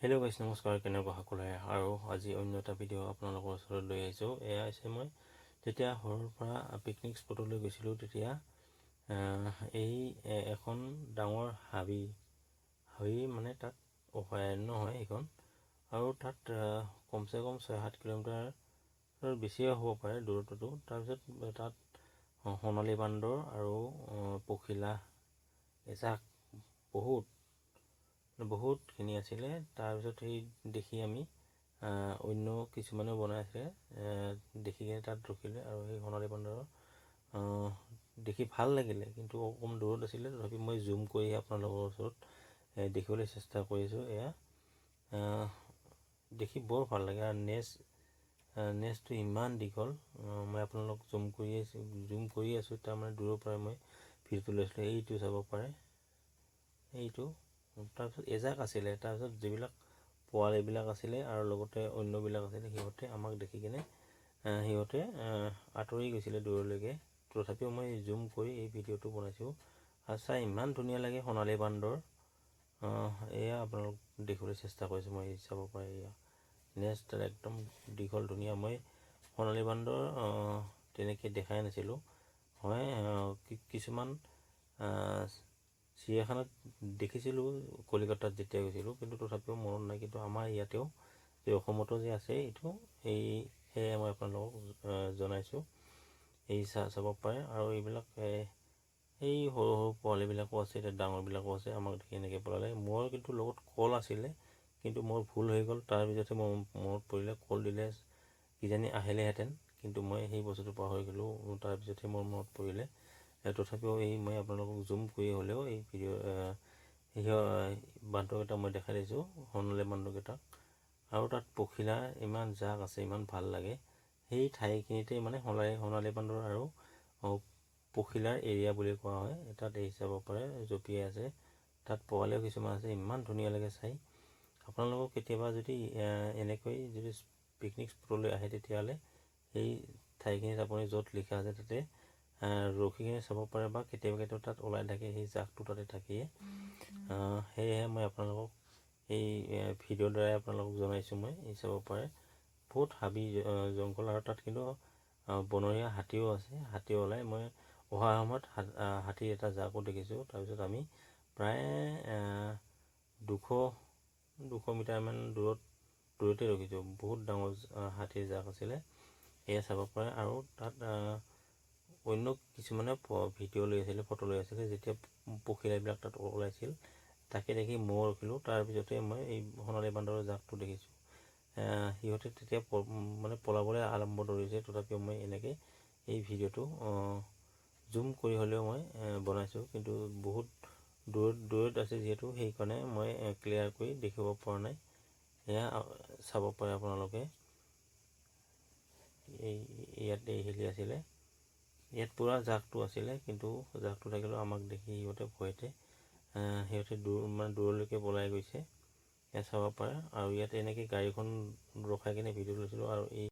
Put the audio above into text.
Hello' গাইছ, নমস্কাৰ। কেনেকুৱা সকলোৱে? আৰু আজি অন্য এটা ভিডিঅ' আপোনালোকৰ ওচৰত লৈ আহিছোঁ। এয়া হৈছে মই যেতিয়া সৰুৰ পৰা পিকনিক স্পটলৈ গৈছিলোঁ, তেতিয়া এখন ডাঙৰ হাবি মানে তাত অভয়াৰণ্য হয় সেইখন। আৰু তাত কমচে কম 6-7 কিলোমিটাৰ বেছিয়ে হ'ব পাৰে দূৰত্বটো। তাৰপিছত তাত সোণালী বান্দৰ আৰু পখিলা এজাক বহুতখিনি আছিলে। তাৰপিছত সেই দেখি আমি অন্য কিছুমানেও বনাইছে দেখি কিনে তাত ৰখিলে। আৰু সেই সোণালী বান্দৰ দেখি ভাল লাগিলে, কিন্তু অকণমান দূৰত আছিলে। তথাপি মই জুম কৰি আপোনালোকৰ ওচৰত দেখিবলৈ চেষ্টা কৰিছোঁ। এয়া দেখি বৰ ভাল লাগে। আৰু নেজটো ইমান দীঘল। মই আপোনালোক জুম কৰি আছোঁ। তাৰমানে দূৰৰ পৰাই মই ভিডিঅ'টো লৈছিলোঁ। এইটো চাব পাৰে, এইটো। তাৰপিছত এজাক আছিলে। তাৰপিছত যিবিলাক পোৱালিবিলাক আছিলে আৰু লগতে অন্যবিলাক আছিলে, সিহঁতে আমাক দেখি কিনে সিহঁতে আঁতৰি গৈছিলে দূৰলৈকে। তথাপিও মই জুম কৰি এই ভিডিঅ'টো বনাইছোঁ। আৰু চাই ইমান ধুনীয়া লাগে সোণালী বান্দৰ। এয়া আপোনালোক দেখিবলৈ চেষ্টা কৰিছোঁ। মই চাব পাৰে, এয়া নেজডাল একদম দীঘল ধুনীয়া। মই সোণালী বান্দৰ তেনেকৈ দেখাই নাছিলোঁ। হয়, কিছুমান চিৰিয়াখানাত দেখিছিলোঁ কলিকতাত যেতিয়া গৈছিলোঁ, কিন্তু তথাপিও মনত নাই। কিন্তু আমাৰ ইয়াতেও যে অসমতো যে আছে, সেয়াই মই আপোনালোকক জনাইছোঁ। এই চাব পাৰে। আৰু এইবিলাক এই সৰু সৰু পোৱালিবিলাকো আছে, এতিয়া ডাঙৰবিলাকো আছে। আমাক দেখি এনেকৈ পলালে। মোৰ কিন্তু লগত কল আছিলে, কিন্তু মোৰ ভুল হৈ গ'ল। তাৰপিছতে মই মনত পৰিলে কল দিলে কিজানি আহিলেহেঁতেন, কিন্তু মই সেই বস্তুটো পাহৰি গ'লোঁ। তাৰপিছতহে মোৰ মনত পৰিলে। তথাপিও মই আপোনালোকক জুম কৰি হ'লেও এই বান্দৰকেইটা মই দেখাই দিছোঁ, সোণালী বান্দৰকেইটাক। আৰু তাত পখিলা ইমান জাক আছে, ইমান ভাল লাগে। সেই ঠাইখিনিতে মানে সোণালী বান্দৰ আৰু পখিলাৰ এৰিয়া বুলি কোৱা হয়। তাত চাব পাৰে জঁপিয়াই আছে। তাত পোৱালিও কিছুমান আছে, ইমান ধুনীয়া লাগে চাই। আপোনালোকক কেতিয়াবা যদি এনেকৈ যদি পিকনিক স্পটলৈ আহে, তেতিয়াহ'লে সেই ঠাইখিনিত আপুনি য'ত লিখা আছে তাতে ৰখি কিনে চাব পাৰে, বা কেতিয়াবা তাত ওলাই থাকে, সেই জাকটো তাতে থাকেই। সেয়েহে মই আপোনালোকক এই ভিডিঅ'ৰ দ্বাৰাই আপোনালোকক জনাইছোঁ। মই চাব পাৰে বহুত হাবি জংঘল। আৰু তাত কিন্তু বনৰীয়া হাতীও আছে, হাতীও ওলায়। মই অহা সময়ত হাতীৰ এটা জাকো দেখিছোঁ। তাৰপিছত আমি প্ৰায় 200 মিটাৰমান দূৰতে ৰখিছোঁ। বহুত ডাঙৰ হাতীৰ জাক আছিলে। এয়া চাব পাৰে। আৰু তাত অন্য কিছুমানে ভিডিঅ' লৈ আছিলে, ফটো লৈ আছিলে। যেতিয়া পখিলাবিলাক তাত ওলাইছিল, তাকে দেখি ময়ো ৰখিলোঁ। তাৰপিছতে মই এই সোণালী বান্দৰৰ জাকটো দেখিছোঁ। সিহঁতে তেতিয়া মানে পলাবলৈ আৰম্ভ ধৰিছে। তথাপিও মই এনেকৈ এই ভিডিঅ'টো জুম কৰি হ'লেও মই বনাইছোঁ, কিন্তু বহুত দূৰত আছে যিহেতু, সেইকাৰণে মই ক্লিয়াৰ কৰি দেখিব পৰা নাই। এয়া চাব পাৰে আপোনালোকে। ইয়াত হেৰি আছিলে, ইয়াত পূৰা জাকটো আছিলে, কিন্তু জাকটো থাকিলেও আমাক দেখি সিহঁতে ভয়তে দূৰলৈকে পলাই গৈছে। এয়া চাব পাৰে। আৰু ইয়াত এনেকৈ গাড়ীখন ৰখাই কিনে ভিডিঅ' লৈছিলোঁ। আৰু